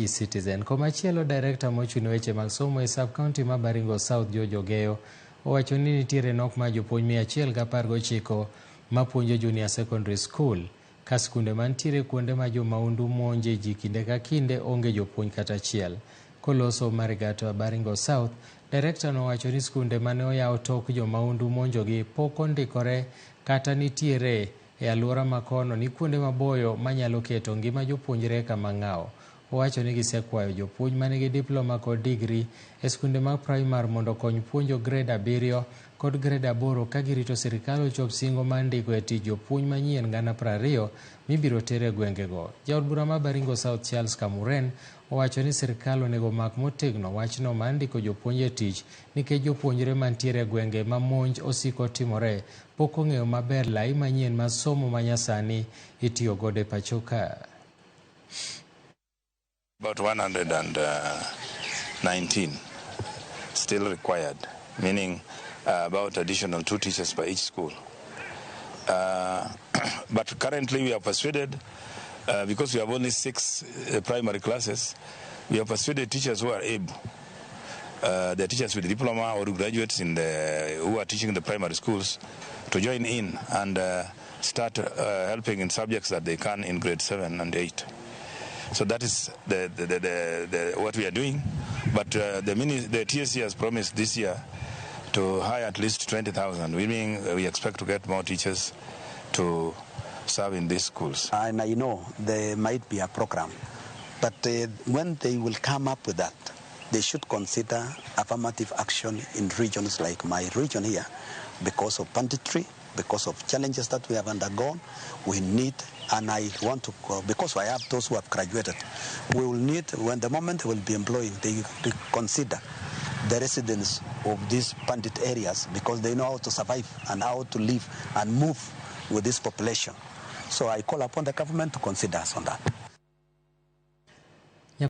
e-Citizen. Komachielo, Director mochung' weche mag somo e Sub-County ma Baringo South Jojo Geyo owacho ni nitiere nok mar jopuonj 119 mapuonjo Junior Secondary School ka skunde mantiere kuonde ma jomaundu monje ji kinde ka kinde onge jopuonj kata achiel. Koloso Marigato Baringo South, Director nowacho ni skunde mane oyaw tok jomaundu monjogi pok ondikore kata nitiere e alwora makono ni kuonde maboyo manyalo keto ngima jopuonjre kama ng'awo. Owacho ni gisekwayo jopuonj manigi diploma kod digri e skunde mag primar mondo kony puonjo grade 7 kod grade 8 ka girito sirkal ochop singo mar ndiko e tich jopuonj manyien 20,000 mibiro ter e gwengego. Jaod bura ma Baringo South Charles Kamuren owacho ni sirkal onego mak motegno wachno mar ndiko jopuonj e tich nikech jopuonjre mantiere e gwenge ma monj osiko timore pok ong'eyo maber lai manyien mar somo manyasani itiyo godo e pacho ka. About 119 still required, meaning about additional 2 teachers per each school. But currently we are persuaded, because we have only 6 primary classes, we have persuaded teachers who are able, the teachers with diploma or graduates who are teaching in the primary schools, to join in and start helping in subjects that they can in grade 7 and 8. So that is what we are doing. But the TSC has promised this year to hire at least 20,000. We expect to get more teachers to serve in these schools. And I know there might be a program, but when they will come up with that, they should consider affirmative action in regions like my region here. Because of banditry, because of challenges that we have undergone, we need, and I want to, because I have those who have graduated, we will need, when the moment they will be employing, they consider the residents of these bandit areas because they know how to survive and how to live and move with this population. So I call upon the government to consider us on that.